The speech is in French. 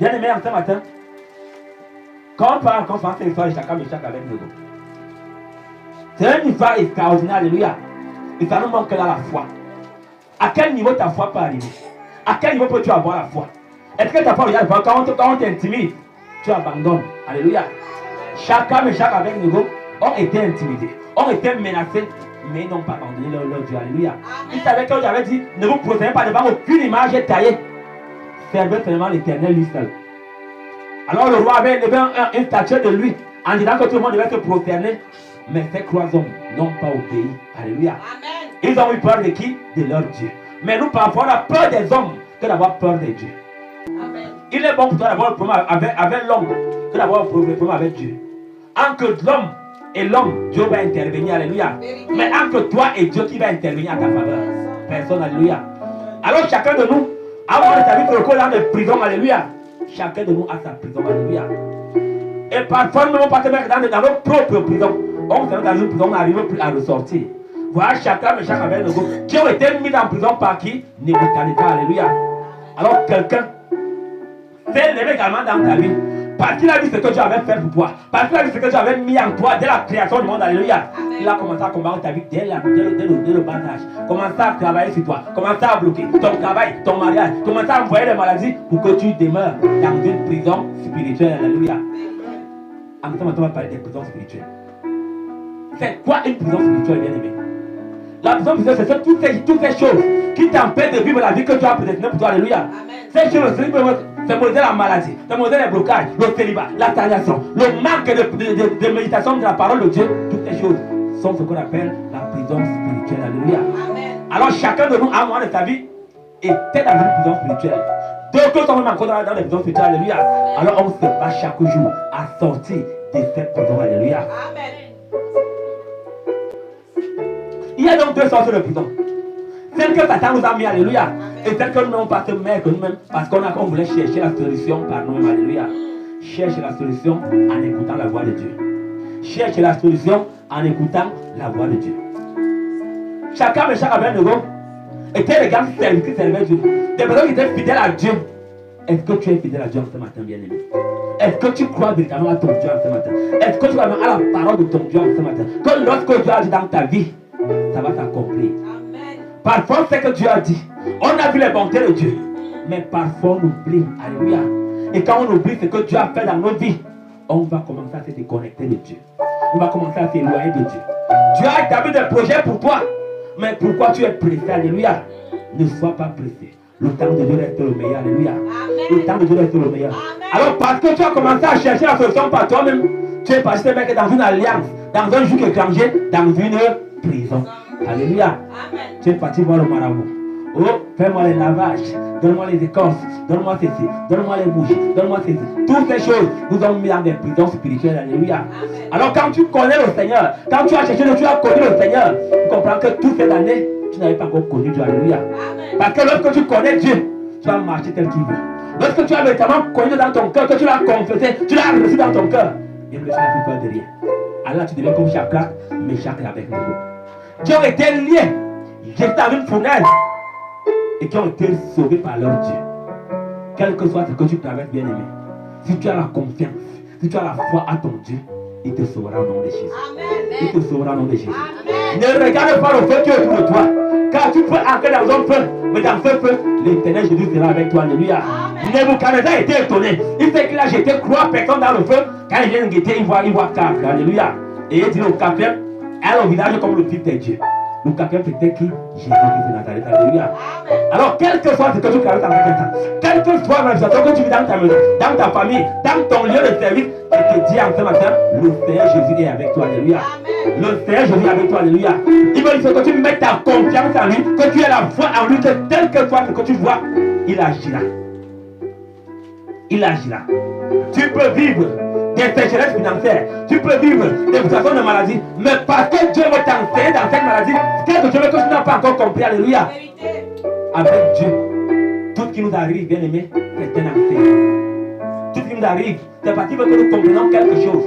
Bien aimé, en ce matin, quand on parle en conférence, c'est l'histoire de Chaka Meshach avec Nego. C'est une histoire extraordinaire, alléluia. Et ça nous manque là la foi. À quel niveau ta foi peut arriver? À quel niveau peux-tu avoir la foi? Est-ce que ta foi regarde quand on t'intimide, tu abandonnes? Alléluia. Chaka Meshach avec Nego ont été intimidés, ont été menacés, mais ils n'ont pas abandonné leur Dieu. Alléluia. Ils savaient que Dieu avait dit, ne vous prosternez pas devant aucune image taillée. Servez seulement l'Éternel lui seul. Alors le roi avait levé une statue de lui en disant que tout le monde devait se prosterner. Mais ces trois hommes n'ont pas obéi. Alléluia. Amen. Ils ont eu peur de qui? De leur Dieu. Mais nous parfois on a peur des hommes que d'avoir peur de Dieu. Amen. Il est bon pour toi d'avoir le problème avec l'homme que d'avoir le problème avec Dieu. Entre l'homme et l'homme, Dieu va intervenir. Alléluia. Mais entre toi et Dieu, qui va intervenir à ta faveur? Personne. Alléluia. Alors chacun de nous, avant de ta vie, pour le dans des prisons. Alléluia. Chacun de nous a sa prison. Alléluia. Et parfois, nous ne pouvons pas te mettre dans nos propres prisons. On se met dans une prison, on n'arrive plus à ressortir. Voilà chacun, mais chacun avec nous qui ont été mis en prison par qui? Nebuchadnezzar. Alléluia. Alors quelqu'un s'est levé également dans ta vie. Parce qu'il a vu ce que Dieu avait fait pour toi. Parce qu'il a vu ce que Dieu avait mis en toi dès la création du monde. Alléluia. Amen. Il a commencé à combattre ta vie dès le bas âge. Commencé à travailler sur toi. Commencé à bloquer ton travail, ton mariage. Commencé à envoyer des maladies pour que tu demeures dans une prison spirituelle. Alléluia. En même temps, on va parler des prisons spirituelles. C'est quoi une prison spirituelle, bien aimé? La prison spirituelle, c'est toutes ces choses qui t'empêchent de vivre la vie que tu as prédestinée pour toi. Alléluia. Ces choses, c'est modèle la maladie, c'est modèle les blocages, le célibat, la stagnation, le manque de méditation de la parole de Dieu. Toutes ces choses sont ce qu'on appelle la prison spirituelle. Alléluia. Amen. Alors chacun de nous, à un moment de sa vie, était dans une prison spirituelle. D'autres sont même encore dans les prisons spirituelles. Alléluia. Alors on se bat chaque jour à sortir de cette prison. Alléluia. Amen. Il y a donc deux sortes de prison. Celle que Satan nous a mis, alléluia. Amen. Et celle que nous n'avons pas se mettre nous-mêmes parce qu'on voulait chercher la solution par nous-mêmes, alléluia. Cherche la solution en écoutant la voix de Dieu. Cherche la solution en écoutant la voix de Dieu. Chacun Meshach Abednego était les gars qui servaient Dieu. Des personnes qui étaient fidèles à Dieu. Est-ce que tu es fidèle à Dieu en ce matin, bien-aimé? Est-ce que tu crois véritablement à ton Dieu en ce matin? Est-ce que tu crois à la parole de ton Dieu en ce matin? Que lorsque Dieu agit dans ta vie, ça va s'accomplir. Parfois, c'est que Dieu a dit. On a vu les bontés de Dieu. Mais parfois, on oublie. Alléluia. Et quand on oublie ce que Dieu a fait dans nos vies, on va commencer à se déconnecter de Dieu. On va commencer à s'éloigner de Dieu. Dieu a établi des projets pour toi. Mais pourquoi tu es pressé? Alléluia. Ne sois pas pressé. Le temps de Dieu reste le meilleur. Alléluia. Le temps de Dieu reste le meilleur. Alors, parce que tu as commencé à chercher la solution par toi-même, tu es passé dans une alliance, dans un joug étranger, dans une prison. Alléluia. Amen. Tu es parti voir le marabout. Oh, fais-moi les lavages, donne-moi les écorces, donne-moi ceci, donne-moi les bouches, donne-moi ceci. Toutes ces choses nous ont mis dans des prisons spirituelles. Alléluia. Amen. Alors quand tu connais le Seigneur, quand tu as cherché, tu as connu le Seigneur, tu comprends que toutes ces années, tu n'avais pas encore connu Dieu. Alléluia. Amen. Parce que lorsque tu connais Dieu, tu vas marcher tel qu'il veut. Lorsque tu as véritablement connu dans ton cœur, que tu l'as confessé, tu l'as reçu dans ton cœur, bien que tu n'as plus peur de rien. Alors tu deviens comme Chaka, mais Chaka avec nous. Qui ont été liés, jetés dans une fournaise et qui ont été sauvés par leur Dieu. Quel que soit ce que tu traverses, bien aimé, si tu as la confiance, si tu as la foi à ton Dieu, il te sauvera au nom de Jésus. Amen. Il te sauvera au nom de Jésus. Amen. Ne regarde pas le feu qui est autour de toi, car tu peux entrer dans un feu, mais dans ce feu, l'Éternel Jésus sera avec toi. Alléluia. Nebuchadnezzar a été étonné. Il fait qu'il a jeté 3 personnes dans le feu. Quand il vient guetter, il voit 4. Alléluia. Et il dit au 4e, elle au visage comme le fils de Dieu. Le 4e c'était qui? Jésus de Nazareth. Alléluia. Alors, quel que soit ce que tu traverses en quelque temps, quelle que soit la situation que tu vis dans ta maison, dans ta famille, dans ton lieu de service, je te dis en ce matin, le Seigneur Jésus est avec toi. Alléluia. Le Seigneur Jésus est avec toi. Alléluia. Il veut que tu mettes ta confiance en lui, que tu aies la foi en lui, que tel que soit ce que tu vois, il agira. Il agira. Tu peux vivre des sécheresses financières, tu peux vivre des situations de maladie, mais parce que Dieu veut t'enseigner dans cette maladie, qu'est-ce que Dieu veut que tu n'as pas encore compris? Alléluia. Avec Dieu, tout ce qui nous arrive, bien aimé, c'est un enseignement. Tout ce qui nous arrive, c'est parce qu'il veut que nous comprenions quelque chose.